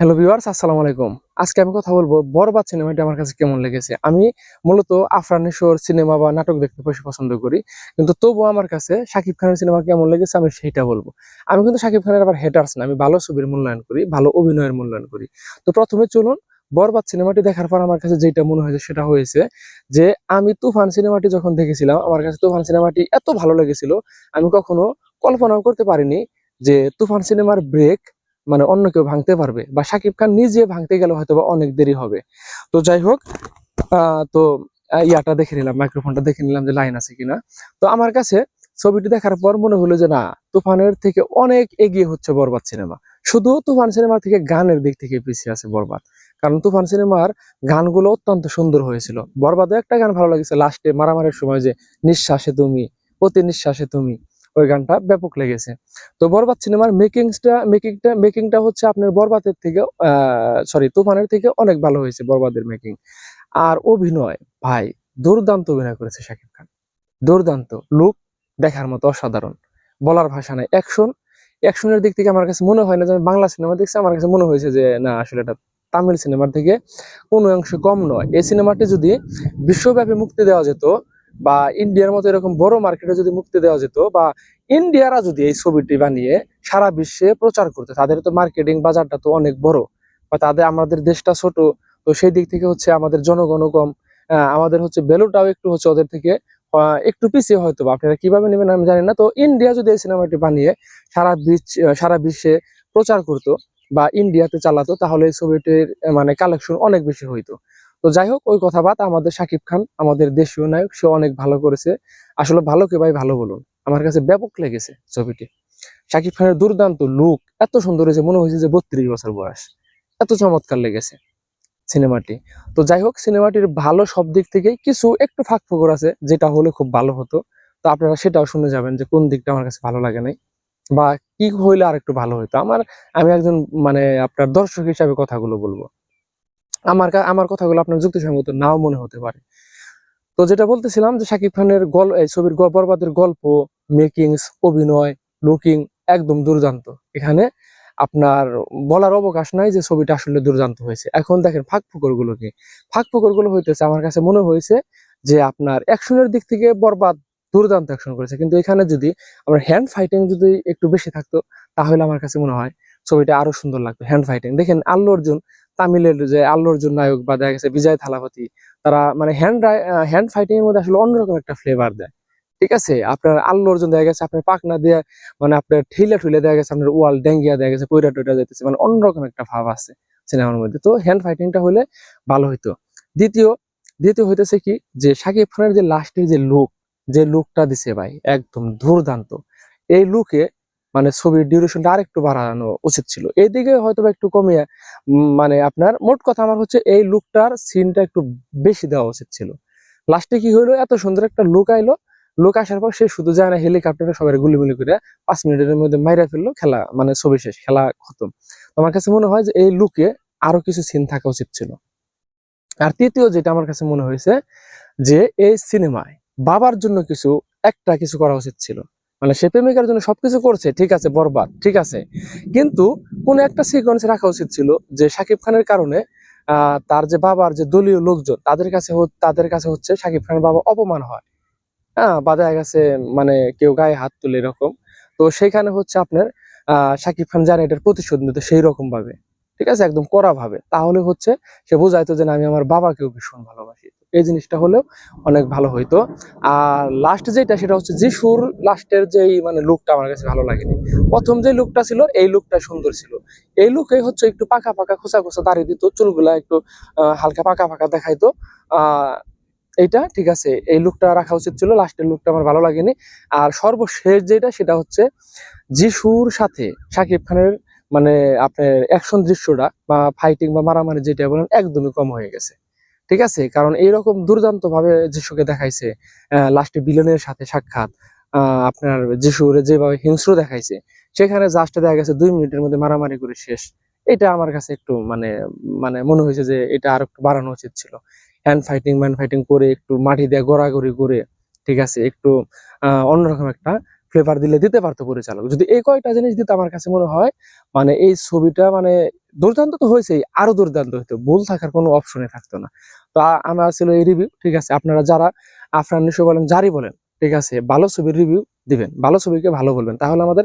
Hello viewers, আসসালামু আলাইকুম। আজকে আমি কথা বলবো বরবাদ সিনেমাটি আমার কাছে কেমন লেগেছে। আমি মূলত আফরান নিশোর সিনেমা বা নাটক দেখতে বেশি পছন্দ করি। কিন্তু তবুও আমার কাছে শাকিব খানের সিনেমা কেমন লেগেছে আমি সেইটা বলবো। আমি কিন্তু শাকিব খানের আবার হেটার্স না। আমি ভালো ছবির মূল্যায়ন করি, ভালো অভিনয়ের মূল্যায়ন করি। তো প্রথমে চলুন বরবাদ সিনেমাটি দেখার পর আমার কাছে যেটা মনে হয়েছে সেটা হয়েছে যে আমি তুফান সিনেমাটি যখন দেখেছিলাম আমার কাছে তুফান সিনেমাটি এত ভালো লেগেছিল আমি কখনো কল্পনাও করতে পারিনি যে তুফান সিনেমার ব্রেক মানে অন্য কেউ ভাঙতে পারবে বা শাকিব খান নিজে ভাঙতে গেলে হয়তো বা অনেক দেরি হবে। তো যাই হোক, তো ইয়াটা দেখে নিলাম, মাইক্রোফোনটা দেখে নিলাম যে লাইন আছে কিনা। তো আমার কাছে ছবিটি দেখার পর মনে হলো যে না, তুফানের থেকে অনেক এগিয়ে হচ্ছে বরবাদ সিনেমা। শুধু তুফান সিনেমার থেকে গানের দিক থেকে পিছিয়ে আছে বরবাদ, কারণ তুফান সিনেমার গানগুলো অত্যন্ত সুন্দর হয়েছিল। বরবাদও একটা গান ভালো লাগছে, লাস্টে মারামারির সময় যে নিঃশ্বাসে তুমি, প্রতি নিঃশ্বাসে তুমি, ওই গানটা ব্যাপক লেগেছে। তো বরবাদ সিনেমার মেকিংটা হচ্ছে আপনার বরবাদের থেকে তুফানের থেকে অনেক ভালো হয়েছে বরবাদের মেকিং। আর অভিনয়, ভাই, দুর্দান্ত অভিনয় করেছে শাকিব খান। দুর্দান্ত লুক, দেখার মতো অসাধারণ, বলার ভাষা নাই। অ্যাকশনের দিক থেকে আমার কাছে মনে হয় না যে আমি বাংলা সিনেমা দেখছি। আমার কাছে মনে হয়েছে যে না, আসলে এটা তামিল সিনেমার থেকে কোনো অংশ কম নয়। এই সিনেমাটি যদি বিশ্বব্যাপী মুক্তি দেওয়া যেত বা ইন্ডিয়ার মতো এরকম বড় মার্কেটে যদি মুক্তি দেওয়া যেত, বা ইন্ডিয়ারা যদি এই ছবিটি বানিয়ে সারা বিশ্বে প্রচার করতো, তাদের তো মার্কেটিং বাজারটা তো অনেক বড়, বা তাদের, আমাদের দেশটা ছোট, তো সেই দিক থেকে হচ্ছে আমাদের জনগণও কম, আমাদের হচ্ছে ভ্যালুটাও একটু হচ্ছে ওদের থেকে একটু পিছিয়ে হয়তো, বা আপনারা কিভাবে নেবেন আমি জানি না। তো ইন্ডিয়া যদি এই সিনেমাটি বানিয়ে সারা বিশ্বে প্রচার করতো বা ইন্ডিয়াতে চালাতো, তাহলে এই ছবিটির মানে কালেকশন অনেক বেশি হইতো। তো যাই হোক, ওই কথা বাদ, আমাদের শাকিব খান আমাদের দেশীয় নায়ক, সে অনেক ভালো করেছে। আসলে ভালো কে ভাই, ভালো বলুন, আমার কাছে ব্যাপক লেগেছে ছবিটি। শাকিব খানের দুর্দান্ত লুক, এত সুন্দর হয়েছে, মনে হয়েছে যে 32 বছর বয়স, এত চমৎকার লেগেছে সিনেমাটি। তো যাই হোক, সিনেমাটির ভালো সব দিক থেকে কিছু একটু ফাঁক ফোকর আছে, যেটা হলে খুব ভালো হতো। তো আপনারা সেটাও শুনে যাবেন যে কোন দিকটা আমার কাছে ভালো লাগে নাই, বা কি হইলে আর একটু ভালো হইতো। আমি একজন মানে আপনার দর্শক হিসাবে কথাগুলো বলবো। আমার কথাগুলো আপনার যুক্তিসঙ্গত নাও মনে হতে পারে। তো যেটা বলতেছিলাম যে শাকিব খানের এই ছবির বরবাদের গল্প, মেকিংস, অভিনয়, লুকিং একদম দুর্দান্ত। এখানে আপনার বলার অবকাশ নাই যে ছবিটা আসলে দুর্দান্ত হয়েছে। এখন দেখেন ফাঁক ফোকর গুলো হইতেছে, আমার কাছে মনে হয়েছে যে আপনার অ্যাকশনের দিক থেকে বরবাদ দুর্দান্ত অ্যাকশন করেছে, কিন্তু এখানে যদি আমার হ্যান্ড ফাইটিং যদি একটু বেশি থাকতো, তাহলে আমার কাছে মনে হয় ছবিটা আরো সুন্দর লাগতো। হ্যান্ড ফাইটিং দেখেন, আল্লু অর্জুন, তামিলের যে আল্লু অর্জুন নায়ক, বা দেখা গেছে বিজয় থালাপতি, তারা মানে হ্যান্ড ফাইটিং এর মধ্যে আসলে অন্যরকম একটা ফ্লেভার দেয়। ঠিক আছে, আপনার আল্লু অর্জুন দেখা গেছে আপনার পাকনা দিয়ে, মানে আপনার ঠেলে ঠুলে দেখা গেছে আপনার ওয়াল ডেঙ্গিয়া দেখা গেছে পয়রা টয়রা যাইতেছে, মানে অন্যরকম একটা ভাব আছে সিনেমার মধ্যে। তো হ্যান্ড ফাইটিংটা হলে ভালো হইতো। দ্বিতীয় দ্বিতীয় হইতেছে কি, যে শাকিব খানের যে লাস্টের যে লুকটা দিছে ভাই, একদম দুর্দান্ত। এই লুকে মানে ছবির ডিউরেশনটা আরেকটু বাড়ানো উচিত ছিল, এইদিকে হয়তো বা একটু কমিয়ে, মানে আপনার মোট কথা আমার হচ্ছে এই লুকটার সিনটা একটু বেশি দেওয়া উচিত ছিল। লাস্টে কি হইলো, এত সুন্দর একটা লুক আইলো, লুক আসার পর সে শুধু যায় না, হেলিকপ্টারে সবাই গুলিগুলি করে 5 মিনিটের মধ্যে মাইরা ফেললো, খেলা মানে ছবি শেষ, খেলা খতম। আমার কাছে মনে হয় যে এই লুকে আরো কিছু সিন থাকা উচিত ছিল। আর তৃতীয় যেটা আমার কাছে মনে হয়েছে, যে এই সিনেমায় বাবার জন্য কিছু করা উচিত ছিল। মানে সে প্রেমিকার জন্য সবকিছু করছে, ঠিক আছে, বরবাদ, ঠিক আছে, কিন্তু কোন একটা সিকোয়েন্স রাখা উচিত ছিল যে শাকিব খানের কারণে তার যে বাবার যে দলীয় লোকজন, তাদের কাছে হচ্ছে শাকিব খানের বাবা অপমান হয়, হ্যাঁ, বা দেখা গেছে মানে কেউ গায়ে হাত তুলে এরকম। তো সেখানে হচ্ছে আপনার শাকিব খান জানে এটার প্রতিশোধ নিতে সেই রকম ভাবে, ঠিক আছে, একদম কড়া ভাবে, তাহলে হচ্ছে সে বোঝাইতো যে না, আমি আমার বাবাকেও ভীষণ ভালোবাসি। এই জিনিসটা হলেও অনেক ভালো হইতো। আর লাস্ট যেটা, সেটা হচ্ছে যিশুর লাস্টের যেই মানে লুকটা আমার কাছে ভালো লাগেনি। প্রথম যে লুকটা ছিল এই লুকটা সুন্দর ছিল। এই লুকে হচ্ছে একটু পাকা পাকা খোঁচা খোঁচা দাড়ি দিত, চুলগুলা একটু হালকা পাকা পাকা দেখাইতো। আহ এইটা ঠিক আছে, এই লুকটা রাখা উচিত ছিল, লাস্টের লুকটা আমার ভালো লাগেনি। আর সর্বশেষ যেটা, সেটা হচ্ছে যিশুর সাথে শাকিব খানের মানে আপনার অ্যাকশন দৃশ্যটা বা ফাইটিং বা মারামারি যেটা বলেন, একদমই কম হয়ে গেছে। ঠিক আছে, কারণ এইরকম দুর্দান্ত ভাবে যিশুকে দেখাইছে, লাস্টে বিলনের সাথে সাক্ষাৎ, আপনার যিশুরে যেভাবে হিংস্র দেখাইছে, সেখানে জাস্ট দেখা গেছে 2 মিনিটের মধ্যে মারামারি করে শেষ। এটা আমার কাছে একটু মানে মানে মনে হয়েছে যে এটা আর একটু বাড়ানো উচিত ছিল। হ্যান্ড ফাইটিং ম্যান ফাইটিং করে একটু মাটি দিয়ে গড়াগড়ি করে, ঠিক আছে, একটু অন্যরকম একটা ফ্লেভার দিতে পারতো পরিচালক। যদি এই কয়টা জিনিস দিত, আমার কাছে মনে হয় মানে এই ছবিটা মানে দুর্দান্ত তো হয়েছেই, আরো দুর্দান্ত হতো, ভুল থাকার কোনো অপশনে থাকতো না। তো আমার ছিল এই রিভিউ। ঠিক আছে, আপনারা যারা আফরান নিশো বলেন, যারই বলেন, ঠিক আছে, ভালো ছবির রিভিউ দিবেন, ভালো ছবিকে ভালো বলবেন, তাহলে আমাদের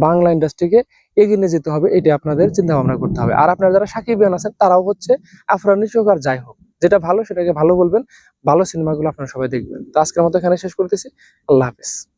বাংলা ইন্ডাস্ট্রিকে এগিয়ে নিয়ে যেতে হবে, এটা আপনাদের চিন্তা ভাবনা করতে হবে। আর আপনারা যারা সাকিবিয়ান আছেন, তারাও হচ্ছে আফরান নিশো হোক আর যাই হোক, যেটা ভালো সেটাকে ভালো বলবেন, ভালো সিনেমাগুলো আপনারা সবাই দেখবেন। তো আজকের মতো এখানে শেষ করতেছি। আল্লাহ হাফেজ।